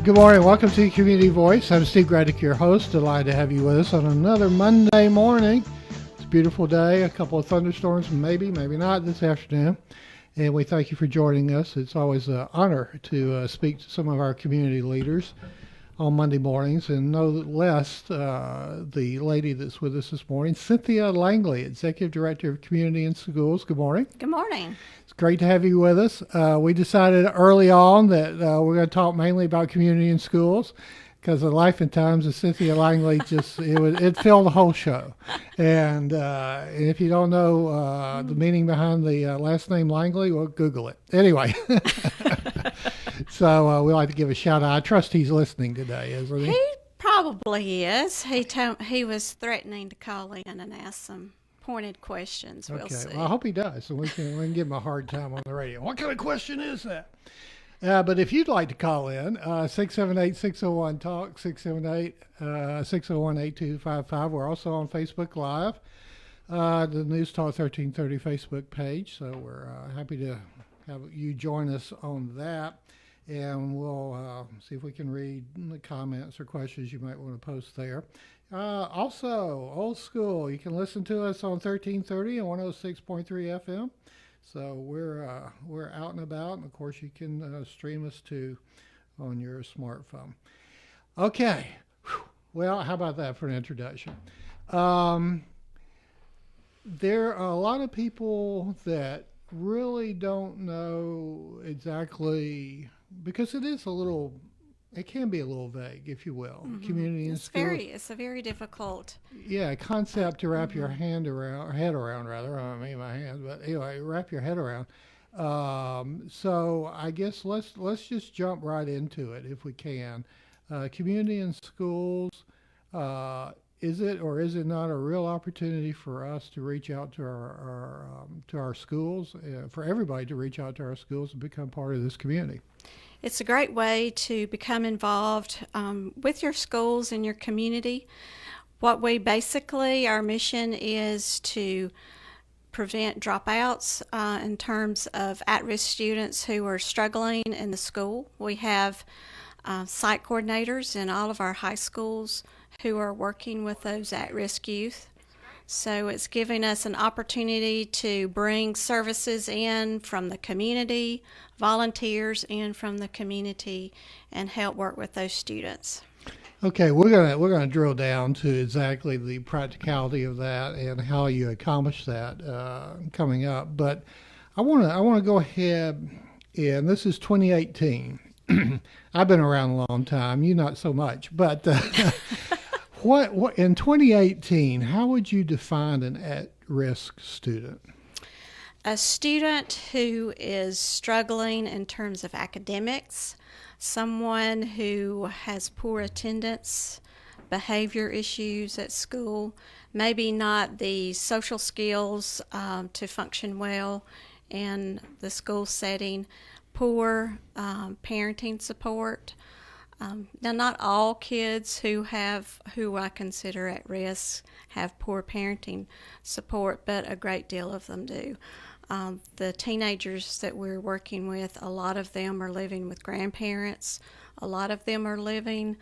Good morning. Welcome to Community Voice. I'm Steve Gradick, your host. Delighted to have you with us on another Monday morning. It's a beautiful day. A couple of thunderstorms, maybe not this afternoon. And we thank you for joining us. It's always an honor to speak to some of our community leaders on Monday mornings, and no less the lady that's with us this morning, Cynthia Langley, Executive Director of Community and Schools. Good morning. Good morning. It's great to have you with us. We decided early on that we're going to talk mainly about community and schools, because the life and times of Cynthia Langley it filled the whole show. And if you don't know the meaning behind the last name Langley, well, Google it. Anyway. So we like to give a shout out. I trust he's listening today, isn't he? He probably is. He was threatening to call in and ask some pointed questions. We'll see. Well, I hope he does, so we can give him a hard time on the radio. What kind of question is that? But if you'd like to call in, 678-601-TALK, 678-601-8255. We're also on Facebook Live, the News Talk 1330 Facebook page. So we're happy to have you join us on that. And we'll see if we can read the comments or questions you might want to post there. Also, old school, you can listen to us on 1330 and 106.3 FM. So we're out and about, and of course you can stream us too on your smartphone. Okay, well, how about that for an introduction? There are a lot of people that really don't know exactly, because it can be a little vague, if you will. Mm-hmm. Community and schools. It's a very difficult. Yeah, concept to wrap your head around. I don't mean my hands, but anyway, wrap your head around. So I guess let's just jump right into it if we can. Community and schools. Is it or is it not a real opportunity for us to reach out to our schools, for everybody to reach out to our schools and become part of this community? It's a great way to become involved with your schools and your community. Our mission is to prevent dropouts in terms of at-risk students who are struggling in the school. We have site coordinators in all of our high schools who are working with those at-risk youth. So it's giving us an opportunity to bring services in from the community, volunteers in from the community, and help work with those students. Okay, we're gonna drill down to exactly the practicality of that and how you accomplish that coming up. But I wanna go ahead, and this is 2018. I've been around a long time, you not so much, but what in 2018, how would you define an at-risk student? A student who is struggling in terms of academics, someone who has poor attendance, behavior issues at school, maybe not the social skills to function well in the school setting, poor parenting support. Now, not all kids who I consider at risk have poor parenting support, but a great deal of them do. The teenagers that we're working with, a lot of them are living with grandparents. A lot of them are living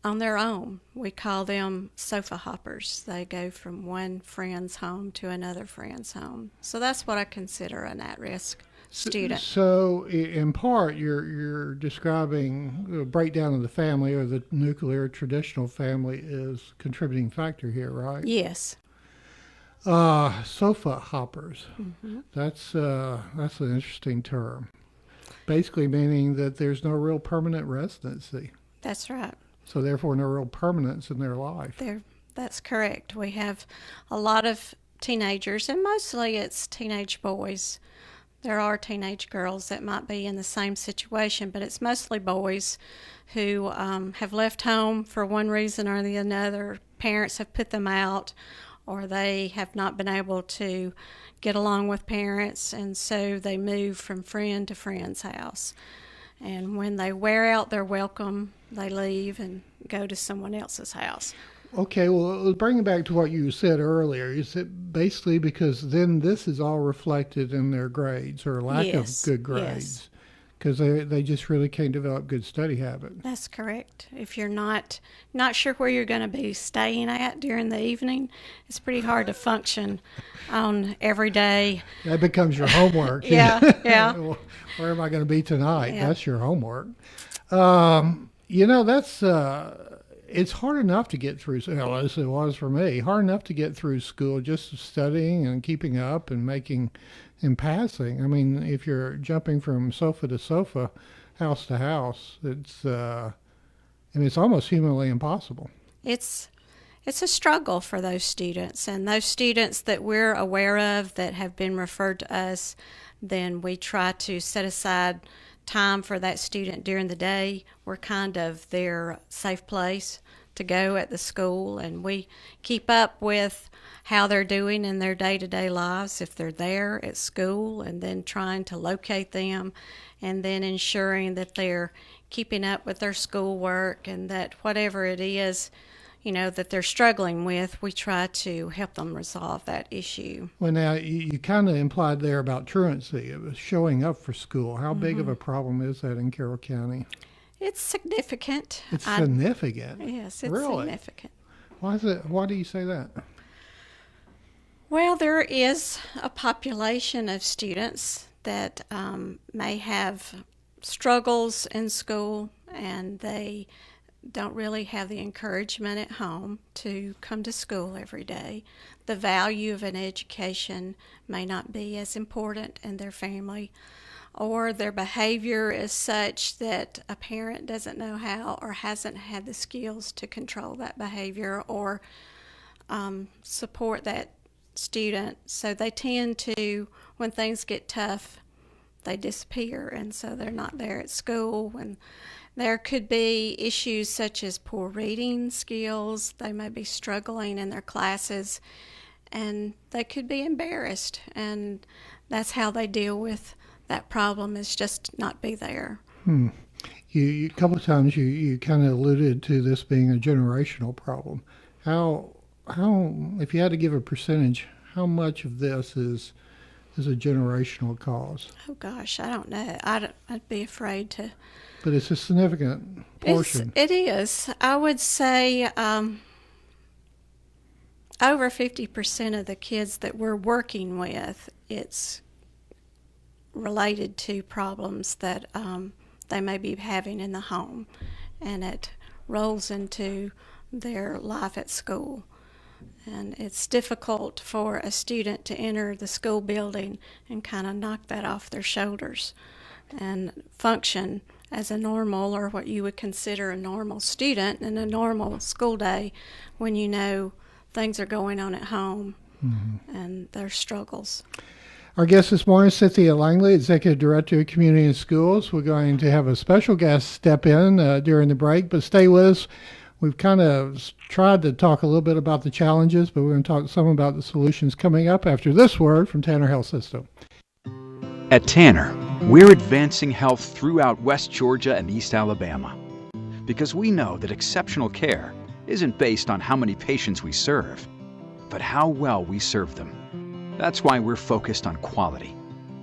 on their own. We call them sofa hoppers. They go from one friend's home to another friend's home. So that's what I consider an at-risk student. So in part, you're describing the breakdown of the family, or the nuclear traditional family is a contributing factor here, right? Yes. Sofa hoppers. Mm-hmm. That's an interesting term. Basically meaning that there's no real permanent residency. That's right. So therefore no real permanence in their life. That's correct. We have a lot of teenagers, and mostly it's teenage boys. There are teenage girls that might be in the same situation, but it's mostly boys who have left home for one reason or the another. Parents have put them out, or they have not been able to get along with parents, and so they move from friend to friend's house. And when they wear out their welcome, they leave and go to someone else's house. Okay, well, bringing back to what you said earlier, is it basically because then this is all reflected in their grades or lack of good grades? because they just really can't develop good study habits. That's correct. If you're not sure where you're going to be staying at during the evening, it's pretty hard to function on every day. That becomes your homework. Yeah. Where am I going to be tonight? Yeah. That's your homework. That's it's hard enough to get through. Well, as it was for me, hard enough to get through school, just studying and keeping up and passing. I mean, if you're jumping from sofa to sofa, house to house, it's almost humanly impossible. It's a struggle for those students, and those students that we're aware of that have been referred to us, then we try to set aside time for that student during the day. We're kind of their safe place to go at the school, and we keep up with how they're doing in their day-to-day lives if they're there at school, and then trying to locate them, and then ensuring that they're keeping up with their schoolwork, and that whatever it is that they're struggling with, we try to help them resolve that issue. Well, now, you kind of implied there about truancy. It was showing up for school. How big of a problem is that in Carroll County? It's significant. It's significant? Yes, it's really significant. Why do you say that? Well, there is a population of students that may have struggles in school, and they don't really have the encouragement at home to come to school every day. The value of an education may not be as important in their family, or their behavior is such that a parent doesn't know how or hasn't had the skills to control that behavior or support that student. So they tend to, when things get tough, they disappear, and so they're not there at school. And there could be issues such as poor reading skills. They may be struggling in their classes, and they could be embarrassed, and that's how they deal with that problem, is just not be there. You a couple of times you kind of alluded to this being a generational problem. How if you had to give a percentage, how much of this is a generational cause? Oh gosh, I don't know. I'd be afraid to. But it's a significant portion. It is. I would say over 50% of the kids that we're working with, it's related to problems that they may be having in the home, and it rolls into their life at school. And it's difficult for a student to enter the school building and kind of knock that off their shoulders and function as a normal, or what you would consider a normal student in a normal school day, when things are going on at home and their struggles. Our guest this morning is Cynthia Langley, Executive Director of Community and Schools. We're going to have a special guest step in during the break, but stay with us. We've kind of tried to talk a little bit about the challenges, but we're going to talk some about the solutions coming up after this word from Tanner Health System. At Tanner, we're advancing health throughout West Georgia and East Alabama, because we know that exceptional care isn't based on how many patients we serve, but how well we serve them. That's why we're focused on quality,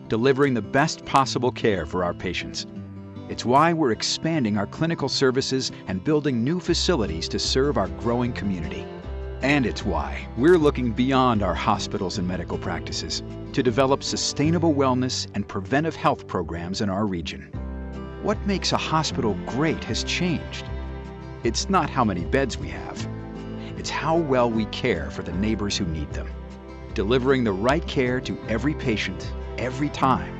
delivering the best possible care for our patients. It's why we're expanding our clinical services and building new facilities to serve our growing community. And it's why we're looking beyond our hospitals and medical practices to develop sustainable wellness and preventive health programs in our region. What makes a hospital great has changed. It's not how many beds we have. It's how well we care for the neighbors who need them. Delivering the right care to every patient, every time,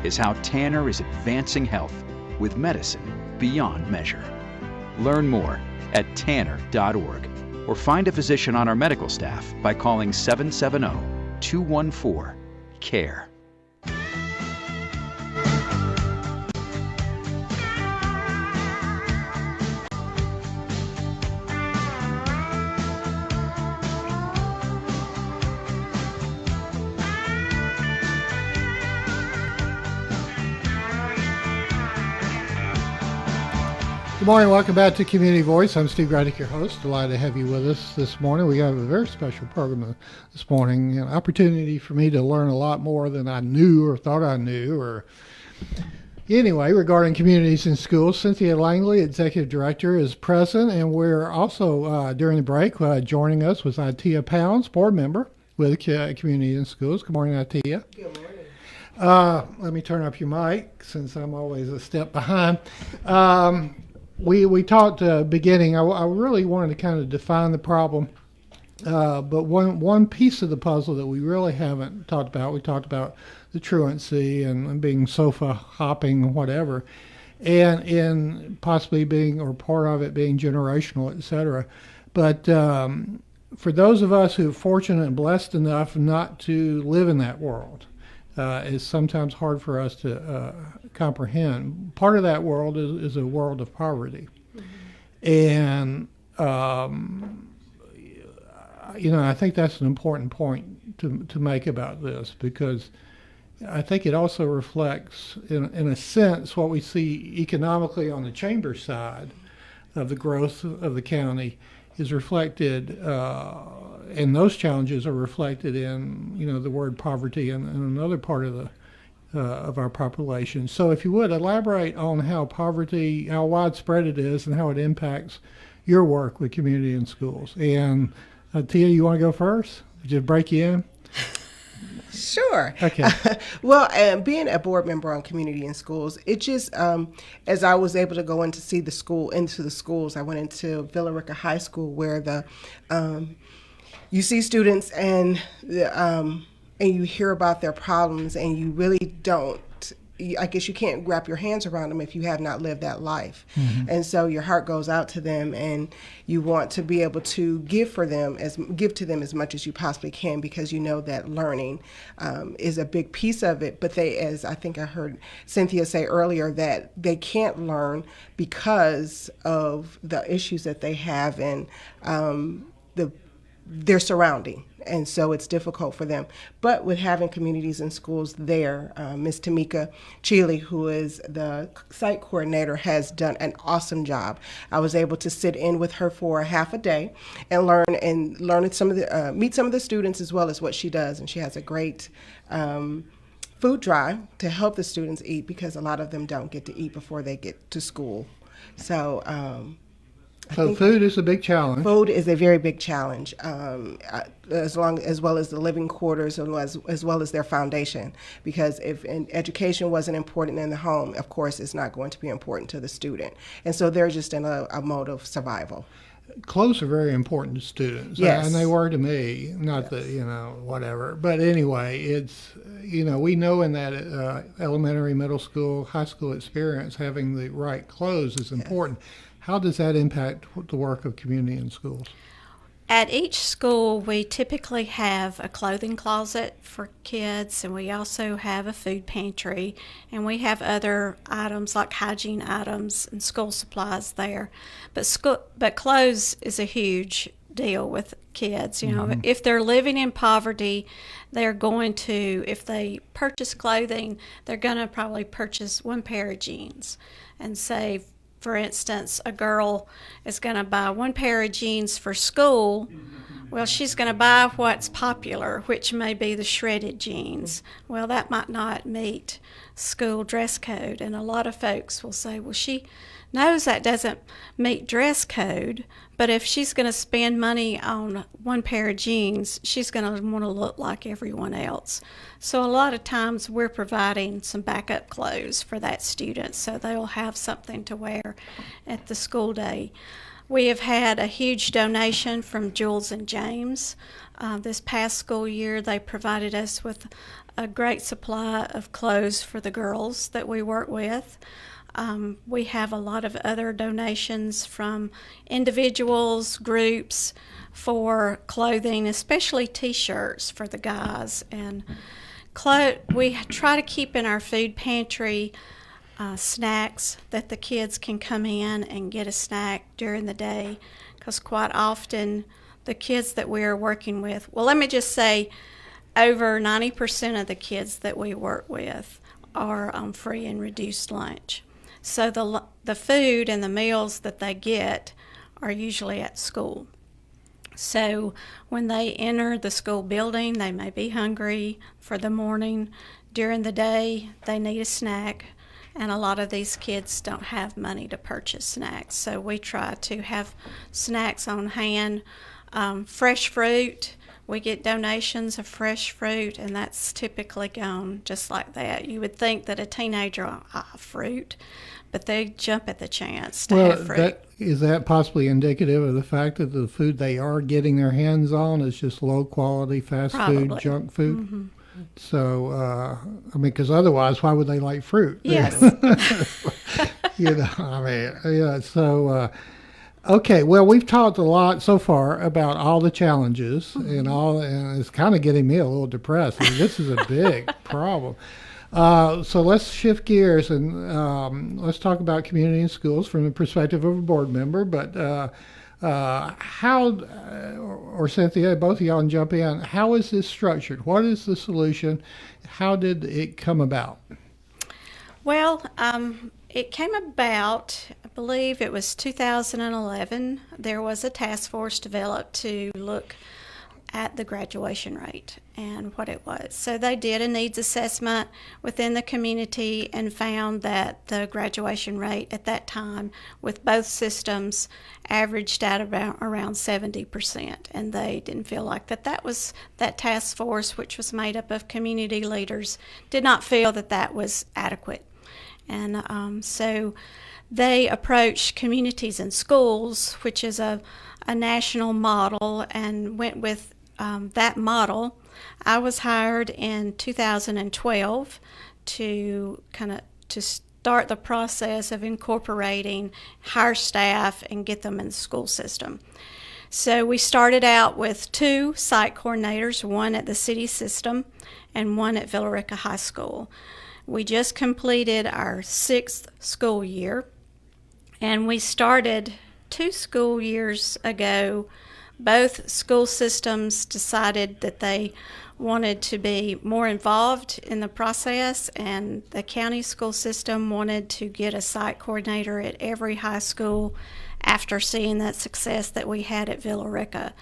is how Tanner is advancing health with medicine beyond measure. Learn more at tanner.org or find a physician on our medical staff by calling 770-214-CARE. Good morning. Welcome back to Community Voice. I'm Steve Graddick, your host. Delighted to have you with us this morning. We have a very special program this morning, an opportunity for me to learn a lot more than I knew or thought I knew, or Anyway, regarding communities in schools, Cynthia Langley, Executive Director, is present, and we're also, during the break, joining us was Itea Pounds, Board Member with Community in Schools. Good morning, Itea. Good morning. Let me turn up your mic since I'm always a step behind. We talked beginning. I really wanted to kind of define the problem, but one piece of the puzzle that we really haven't talked about. We talked about the truancy and being sofa hopping, whatever, and possibly being, or part of it being generational, et cetera. But for those of us who are fortunate and blessed enough not to live in that world, it's sometimes hard for us to comprehend. Part of that world is a world of poverty. And, I think that's an important point to make about this, because I think it also reflects, in a sense, what we see economically on the chamber side of the growth of the county is reflected, and those challenges are reflected in, the word poverty in another part of our population. So if you would, elaborate on how widespread it is and how it impacts your work with community in schools. And Tia, you want to go first? Just break you in? Sure. Okay. Well, being a board member on Community in Schools, it just, as I was able to go in to see the schools, I went into Villa Rica High School, where you see students and you hear about their problems, and you really don't. I guess you can't wrap your hands around them if you have not lived that life. Mm-hmm. And so your heart goes out to them, and you want to be able to give to them as much as you possibly can, because you know that learning is a big piece of it. But as I think I heard Cynthia say earlier, that they can't learn because of the issues that they have and their surrounding. And so it's difficult for them. But with having communities in schools there, Ms. Tamika Cheeley, who is the site coordinator, has done an awesome job. I was able to sit in with her for half a day and learn some of the meet some of the students, as well as what she does. And she has a great food drive to help the students eat, because a lot of them don't get to eat before they get to school. So food is a big challenge. Food is a very big challenge, as well as the living quarters, as well as their foundation. Because if education wasn't important in the home, of course, it's not going to be important to the student. And so they're just in a mode of survival. Clothes are very important to students. Yes. And they were to me, not that, whatever. But anyway, it's, we know in that elementary, middle school, high school experience, having the right clothes is important. Yes. How does that impact the work of community in schools? At each school, we typically have a clothing closet for kids, and we also have a food pantry, and we have other items like hygiene items and school supplies there. But clothes is a huge deal with kids. Mm-hmm. If they're living in poverty, they're going to, if they purchase clothing, they're going to probably purchase one pair of jeans and save. For instance, a girl is going to buy one pair of jeans for school. Well, she's going to buy what's popular, which may be the shredded jeans. Well, that might not meet school dress code. And a lot of folks will say, well, she knows that doesn't meet dress code, but if she's going to spend money on one pair of jeans, she's going to want to look like everyone else. So a lot of times we're providing some backup clothes for that student, so they'll have something to wear at the school day. We have had a huge donation from Jules and James. This past school year, they provided us with a great supply of clothes for the girls that we work with. We have a lot of other donations from individuals, groups for clothing, especially T-shirts for the guys. And we try to keep in our food pantry snacks that the kids can come in and get a snack during the day, because quite often the kids that we are working with, well, let me just say over 90% of the kids that we work with are on free and reduced lunch. So the food and the meals that they get are usually at school. So when they enter the school building, they may be hungry for the morning. During the day, they need a snack. and a lot of these kids don't have money to purchase snacks. So we try to have snacks on hand. Fresh fruit, we get donations of fresh fruit, and that's typically gone just like that. You would think that a teenager, fruit, but they jump at the chance to have fruit. Is that possibly indicative of the fact that the food they are getting their hands on is just low quality fast Probably. food, junk food? Mm-hmm. So, I mean, because otherwise, why would they like fruit? Yes. So, okay, well, we've talked a lot so far about all the challenges and it's kind of getting me a little depressed. I mean, this is a big problem. So let's shift gears and let's talk about community and schools from the perspective of a board member. But how, or Cynthia, both of y'all can jump in. How is this structured? What is the solution? How did it come about? Well, it came about, I believe it was 2011. There was a task force developed to look at the graduation rate and what it was. So they did a needs assessment within the community and found that the graduation rate at that time with both systems averaged at around 70%. And they didn't feel like that task force, which was made up of community leaders, did not feel that was adequate. And so they approached communities and schools, which is a national model, and went with that model. I was hired in 2012 to start the process of incorporating, hire staff, and get them in the school system. So we started out with 2 site coordinators, one at the city system and one at Villa Rica High School. We just completed our 6th school year, and we started 2 school years ago. Both school systems decided that they wanted to be more involved in the process, and the county school system wanted to get a site coordinator at every high school after seeing that success that we had at Villa Rica.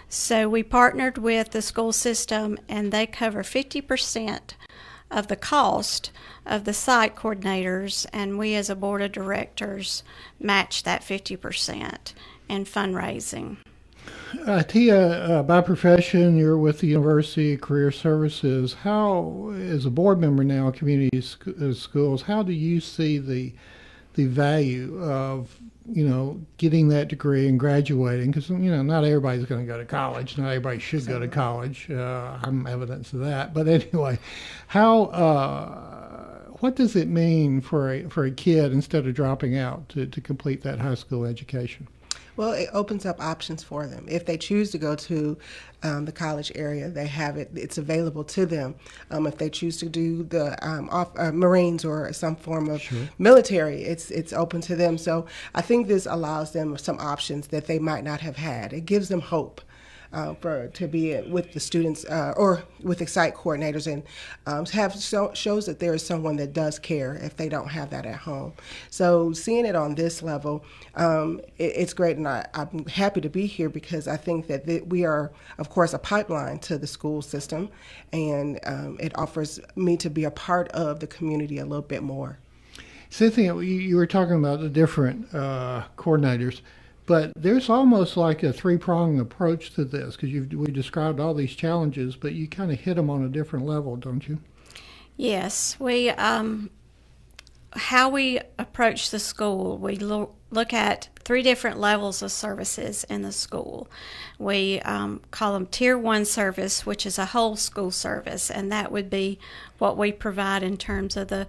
So we partnered with the school system, and they cover 50% of the cost of the site coordinators, and we as a board of directors match that 50% in fundraising. Tia, by profession, you're with the University of Career Services. How, as a board member now of community schools, how do you see the value of getting that degree and graduating? Because not everybody's going to go to college. Not everybody should go to college. I'm evidence of that. But anyway, what does it mean for a kid, instead of dropping out, to complete that high school education? Well, it opens up options for them. If they choose to go to the college area, they have it. It's available to them. If they choose to do the Marines or some form of military, it's open to them. So I think this allows them some options that they might not have had. It gives them hope. To be with the students or with the site coordinators, and shows that there is someone that does care if they don't have that at home. So seeing it on this level, it's great, and I'm happy to be here because I think that we are, of course, a pipeline to the school system, and it offers me to be a part of the community a little bit more. Cynthia, you were talking about the different coordinators. But there's almost like a 3-pronged approach to this, because we described all these challenges, but you kind of hit them on a different level, don't you? Yes, we how we approach the school, we look at 3 different levels of services in the school. We call them Tier 1 service, which is a whole school service, and that would be what we provide in terms of the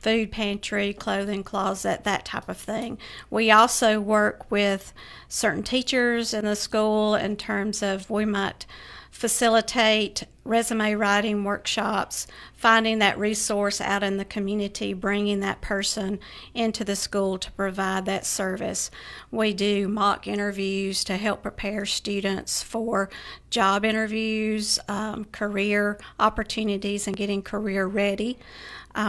food pantry, clothing closet, that type of thing. We also work with certain teachers in the school in terms of we might facilitate resume writing workshops, finding that resource out in the community, bringing that person into the school to provide that service. We do mock interviews to help prepare students for job interviews, career opportunities, and getting career ready.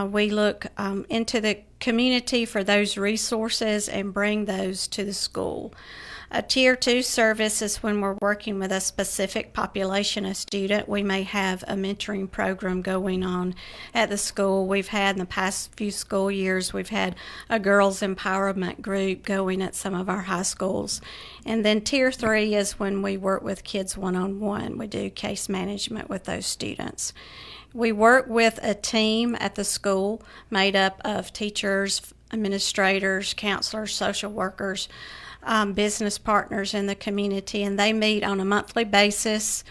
We look into the community for those resources and bring those to the school. A Tier 2 service is when we're working with a specific population of student. We may have a mentoring program going on at the school. We've had in the past few school years, we've had a girls empowerment group going at some of our high schools. And then Tier 3 is when we work with kids one-on-one. We do case management with those students. We work with a team at the school made up of teachers, administrators, counselors, social workers, business partners in the community, and they meet on a monthly basis,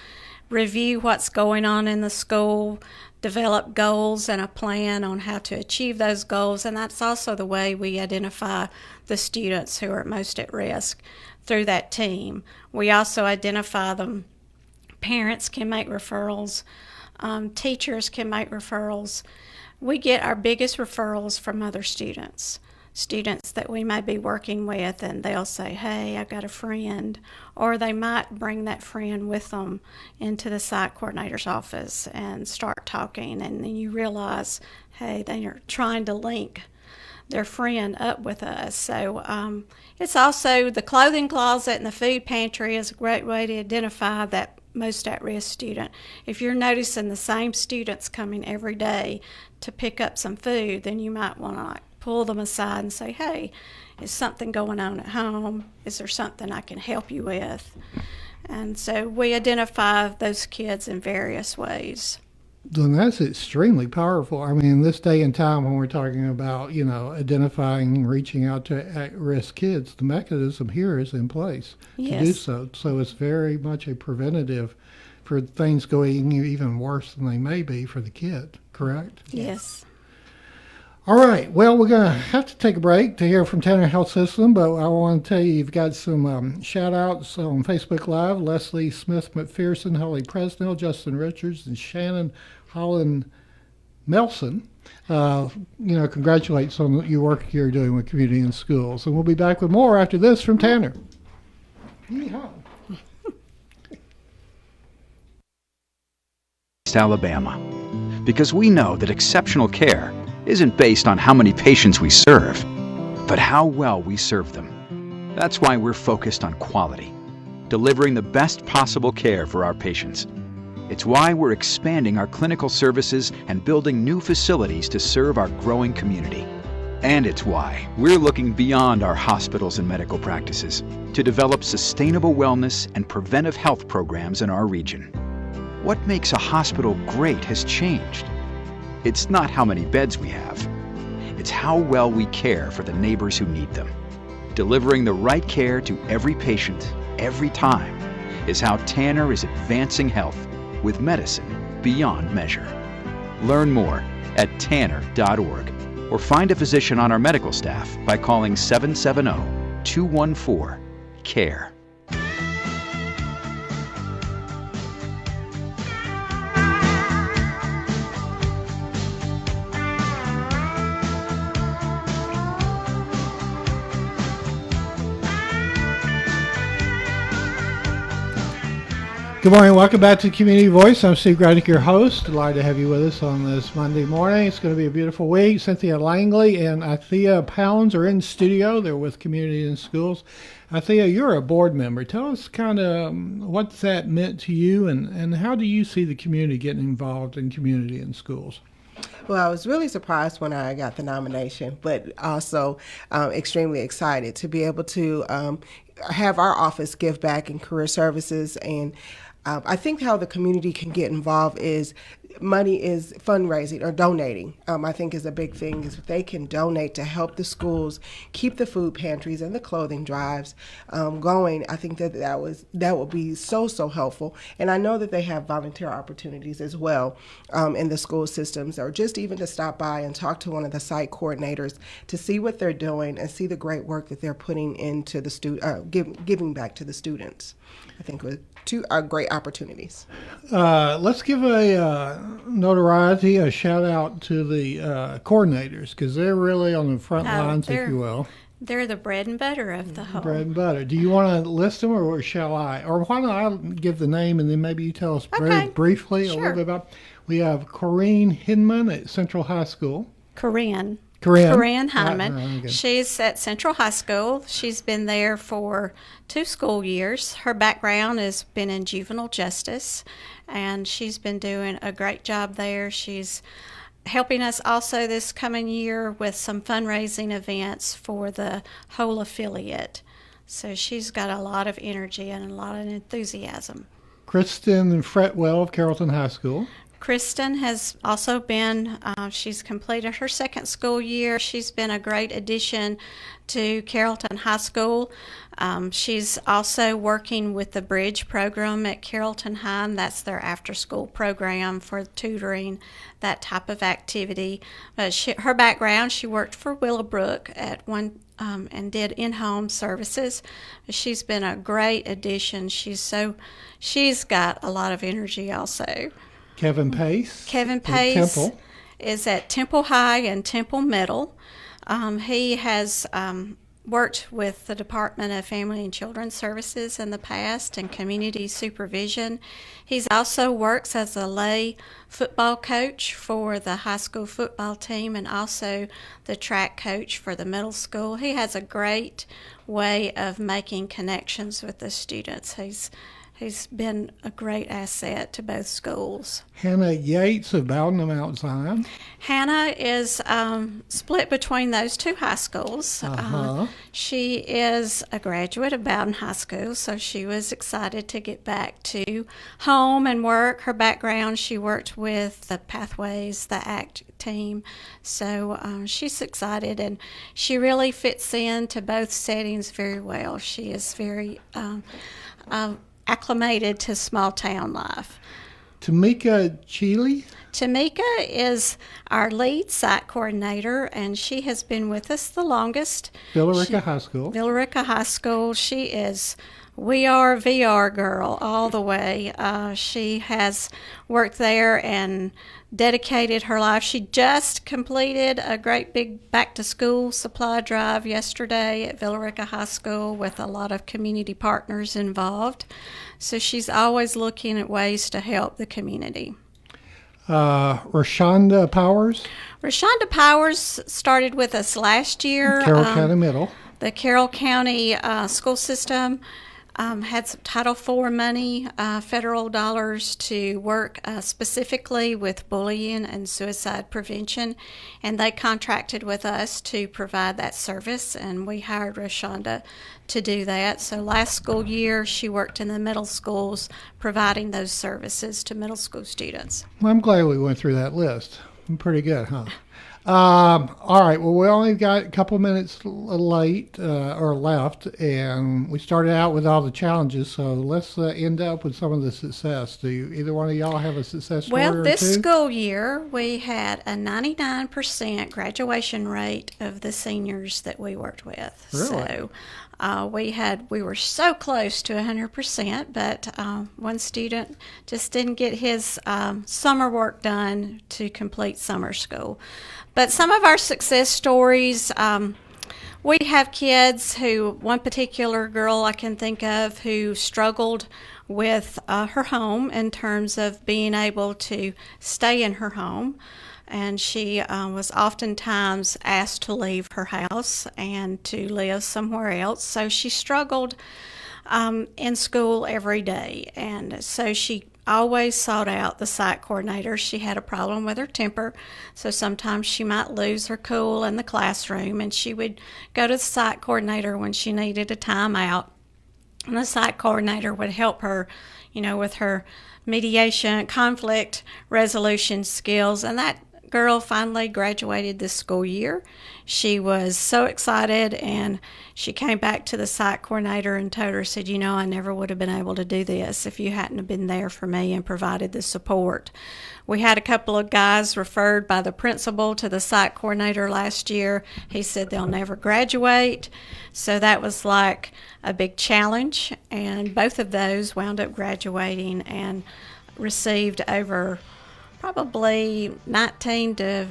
review what's going on in the school, develop goals and a plan on how to achieve those goals, and that's also the way we identify the students who are most at risk through that team. We also identify them. Parents can make referrals. Teachers can make referrals. We get our biggest referrals from other students that we may be working with, and they'll say, hey, I've got a friend, or they might bring that friend with them into the site coordinator's office and start talking, and then you realize, hey, they are trying to link their friend up with us. So it's also the clothing closet and the food pantry is a great way to identify that most at-risk student. If you're noticing the same students coming every day to pick up some food, then you might want to pull them aside and say, hey, is something going on at home? Is there something I can help you with? And so we identify those kids in various ways. Then that's extremely powerful. I mean, this day and time when we're talking about, identifying, reaching out to at-risk kids, the mechanism here is in place to do so. So it's very much a preventative for things going even worse than they may be for the kid, correct? Yes. All right. Well, we're going to have to take a break to hear from Tanner Health System, but I want to tell you, you've got some shout-outs on Facebook Live. Leslie Smith McPherson, Holly Presnell, Justin Richards, and Shannon Holland Melson. Congratulates on your work you're doing with community and schools. And we'll be back with more after this from Tanner. Yeehaw. Alabama, because we know that exceptional care isn't based on how many patients we serve, but how well we serve them. That's why we're focused on quality, delivering the best possible care for our patients. It's why we're expanding our clinical services and building new facilities to serve our growing community. And it's why we're looking beyond our hospitals and medical practices to develop sustainable wellness and preventive health programs in our region. What makes a hospital great has changed. It's not how many beds we have. It's how well we care for the neighbors who need them. Delivering the right care to every patient, every time, is how Tanner is advancing health with medicine beyond measure. Learn more at tanner.org or find a physician on our medical staff by calling 770-214-CARE. Good morning. Welcome back to Community Voice. I'm Steve Granick, your host. Delighted to have you with us on this Monday morning. It's going to be a beautiful week. Cynthia Langley and Althea Pounds are in studio. They're with Community and Schools. Althea, you're a board member. Tell us kind of what that meant to you and how do you see the community getting involved in community and schools? Well, I was really surprised when I got the nomination, but also extremely excited to be able to have our office give back in career services. And I think how the community can get involved is money is fundraising or donating. I think is a big thing is if they can donate to help the schools keep the food pantries and the clothing drives going. I think that will be so helpful. And I know that they have volunteer opportunities as well in the school systems, or just even to stop by and talk to one of the site coordinators to see what they're doing and see the great work that they're putting into the giving back to the students. I think two great opportunities. Let's give a notoriety, a shout out to the coordinators, because they're really on the front lines, if you will. They're the bread and butter of the whole. Bread and butter. Do you want to list them, or shall I? Or why don't I give the name, and then maybe you tell us very briefly a little bit about. We have Corinne Hinman at Central High School. Corinne. Corinne Heineman. Okay. She's at Central High School. She's been there for 2 school years. Her background has been in juvenile justice, and she's been doing a great job there. She's helping us also this coming year with some fundraising events for the whole affiliate. So she's got a lot of energy and a lot of enthusiasm. Kristen Fretwell of Carrollton High School. Kristen has also been, she's completed her 2nd school year. She's been a great addition to Carrollton High School. She's also working with the Bridge program at Carrollton High, and that's their after-school program for tutoring, that type of activity. Her background, she worked for Willowbrook at one and did in-home services. She's been a great addition. She's got a lot of energy also. Kevin Pace. Kevin at Pace Temple. is at Temple High and Temple Middle. He has worked with the Department of Family and Children's Services in the past and community supervision. He's also works as a lay football coach for the high school football team and also the track coach for the middle school. He has a great way of making connections with the students. He's been a great asset to both schools. Hannah Yates of Bowden Mount Zion. Hannah is split between those 2 high schools. She is a graduate of Bowden High School, so she was excited to get back to home and work. Her background, she worked with the Pathways, the ACT team, so she's excited, and she really fits into both settings very well. She is very acclimated to small town life. Tamika Cheeley. Tamika is our lead site coordinator, and she has been with us the longest. Villarica High School. Villarica High School. She is We Are VR girl all the way. She has worked there and dedicated her life. She just completed a great big back-to-school supply drive yesterday at Villarica High School with a lot of community partners involved. So she's always looking at ways to help the community. Rashonda Powers. Rashonda Powers started with us last year. Carroll County Middle. The Carroll County school system had some Title IV money, federal dollars, to work specifically with bullying and suicide prevention, and they contracted with us to provide that service, and we hired Rashonda to do that. So last school year, she worked in the middle schools providing those services to middle school students. Well, I'm glad we went through that list. Pretty good, huh? All right. Well, we only got a couple minutes late or left, and we started out with all the challenges. So let's end up with some of the success. Do either one of y'all have a success story? Well, or this two? school year we had a 99% graduation rate of the seniors that we worked with. Really? So we were so close to 100%, but one student just didn't get his summer work done to complete summer school. But some of our success stories, we have kids one particular girl I can think of who struggled with her home in terms of being able to stay in her home. And she was oftentimes asked to leave her house and to live somewhere else. So she struggled in school every day. And so she always sought out the site coordinator. She had a problem with her temper, so sometimes she might lose her cool in the classroom, and she would go to the site coordinator when she needed a timeout. And the site coordinator would help her, with her mediation, conflict resolution skills, and that girl finally graduated this school year. She was so excited, and she came back to the site coordinator and told her, said, I never would have been able to do this if you hadn't have been there for me and provided the support. We had a couple of guys referred by the principal to the site coordinator last year. He said they'll never graduate. So that was like a big challenge, and both of those wound up graduating and received over probably 19 to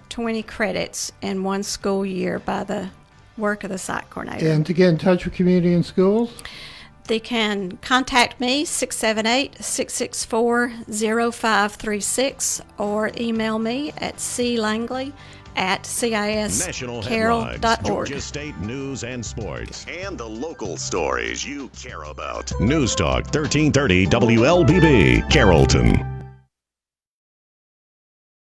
20 credits in one school year by the work of the site coordinator. And to get in touch with community and schools? They can contact me, 678-664-0536, or email me at clangley at National headlines, ciscarroll.org. Georgia State news and sports, And the local stories you care about. News Talk 1330 WLBB, Carrollton.